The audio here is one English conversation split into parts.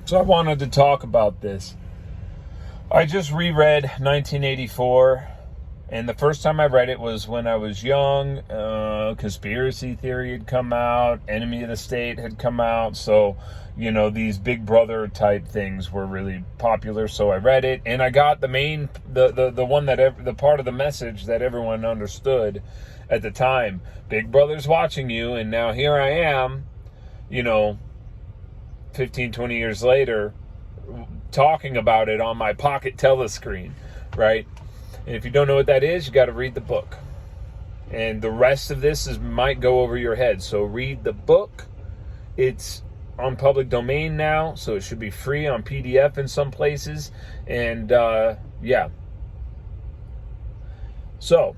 So I wanted to talk about this. I just reread 1984, and the first time I read it was when I was young. Conspiracy theory had come out, Enemy of the State had come out, so these Big Brother type things were really popular. So I read it, and I got the one that the part of the message that everyone understood at the time. Big Brother's watching you, and now here I am, 15, 20 years later, talking about it on my pocket telescreen, right? And if you don't know what that is, you got to read the book. And the rest of this might go over your head. So read the book. It's on public domain now, so it should be free on PDF in some places. And yeah. So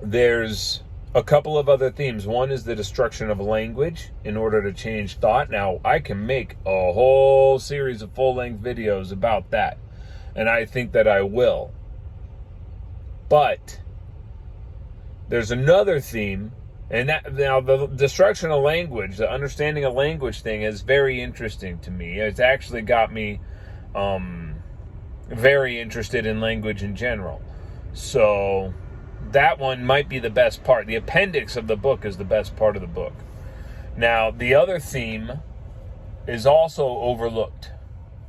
there's a couple of other themes. One is the destruction of language in order to change thought. Now, I can make a whole series of full-length videos about that, and I think that I will. But there's another theme, and that now the destruction of language, the understanding of language thing is very interesting to me. It's actually got me very interested in language in general. So that one might be the best part. The appendix of the book is the best part of the book. Now, the other theme is also overlooked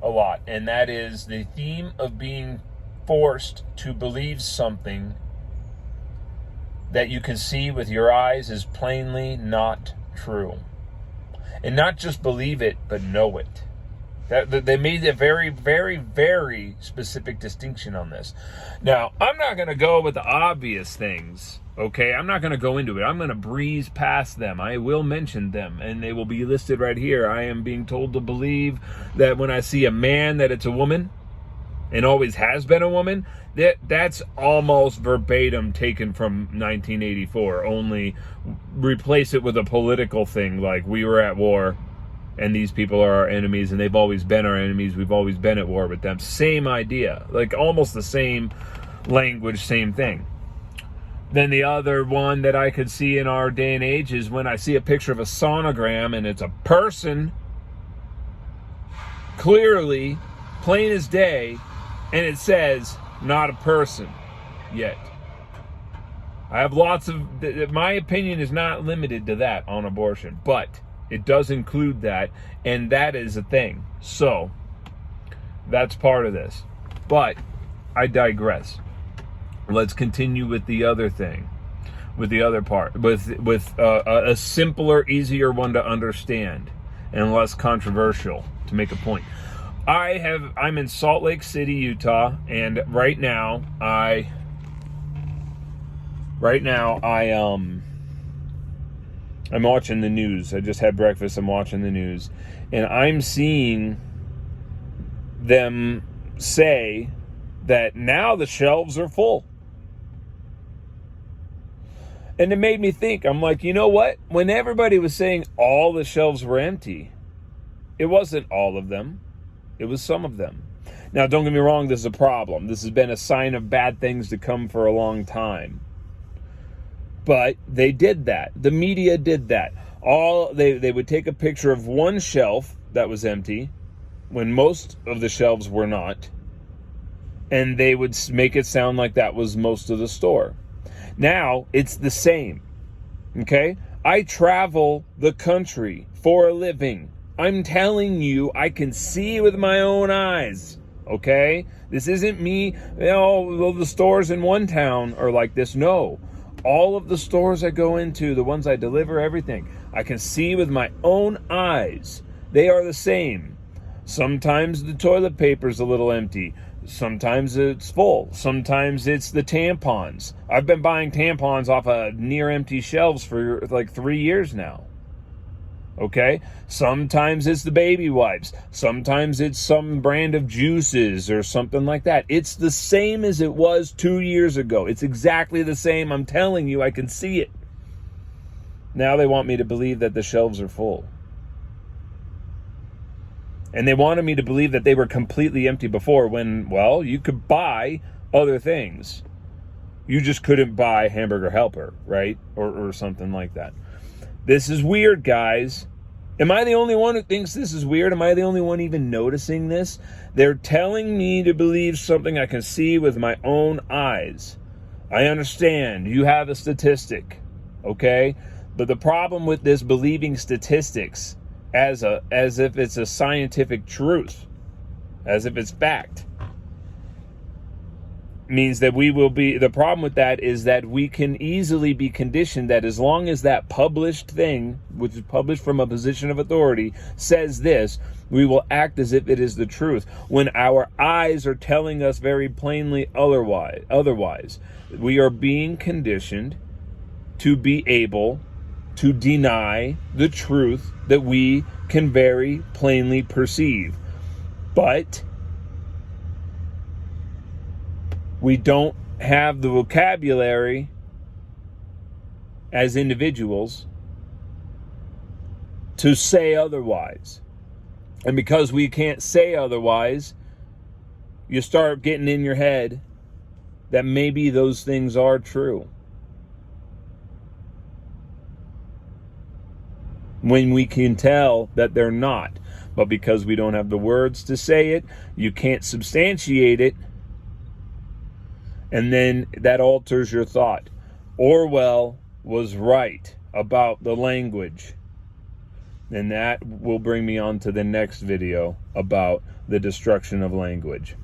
a lot, and that is the theme of being forced to believe something that you can see with your eyes is plainly not true. And not just believe it, but know it. They made a very, very, very specific distinction on this. Now, I'm not going to go with the obvious things, okay? I'm not going to go into it. I'm going to breeze past them. I will mention them, and they will be listed right here. I am being told to believe that when I see a man, that it's a woman, and always has been a woman. That's almost verbatim taken from 1984. Only replace it with a political thing, like we were at war, and these people are our enemies, and they've always been our enemies. We've always been at war with them. Same idea. Like almost the same language, same thing. Then the other one that I could see in our day and age is when I see a picture of a sonogram and it's a person, clearly, plain as day, and it says, not a person yet. I have lots of, my opinion is not limited to that on abortion, but it does include that, and that is a thing. So, that's part of this. But, I digress. Let's continue with the other thing. With the other part. With a simpler, easier one to understand. And less controversial, to make a point. I'm in Salt Lake City, Utah, and right now I'm watching the news. I just had breakfast. I'm watching the news. And I'm seeing them say that now the shelves are full. And it made me think. I'm like, you know what? When everybody was saying all the shelves were empty, it wasn't all of them. It was some of them. Now, don't get me wrong. This is a problem. This has been a sign of bad things to come for a long time. But they did that. The media did that. They would take a picture of one shelf that was empty when most of the shelves were not, and they would make it sound like that was most of the store. Now, it's the same. Okay? I travel the country for a living. I'm telling you, I can see with my own eyes. Okay? This isn't me, the stores in one town are like this. No. All of the stores I go into, the ones I deliver, everything, I can see with my own eyes. They are the same. Sometimes the toilet paper's a little empty. Sometimes it's full. Sometimes it's the tampons. I've been buying tampons off of near empty shelves for like 3 years now. Okay? Sometimes it's the baby wipes. Sometimes it's some brand of juices or something like that. It's the same as it was 2 years ago. It's exactly the same. I'm telling you, I can see it. Now they want me to believe that the shelves are full. And they wanted me to believe that they were completely empty before when, well, you could buy other things. You just couldn't buy Hamburger Helper, right? Or something like that. This is weird, guys. Am I the only one who thinks this is weird? Am I the only one even noticing this? They're telling me to believe something I can see with my own eyes. I understand. You have a statistic, okay? But the problem with this believing statistics as if it's a scientific truth, as if it's fact, means that the problem with that is that we can easily be conditioned that as long as that published thing, which is published from a position of authority, says this, we will act as if it is the truth, when our eyes are telling us very plainly otherwise. We are being conditioned to be able to deny the truth that we can very plainly perceive. But we don't have the vocabulary as individuals to say otherwise. And because we can't say otherwise, you start getting in your head that maybe those things are true, when we can tell that they're not. But because we don't have the words to say it, you can't substantiate it, and then that alters your thought. Orwell was right about the language. And that will bring me on to the next video about the destruction of language.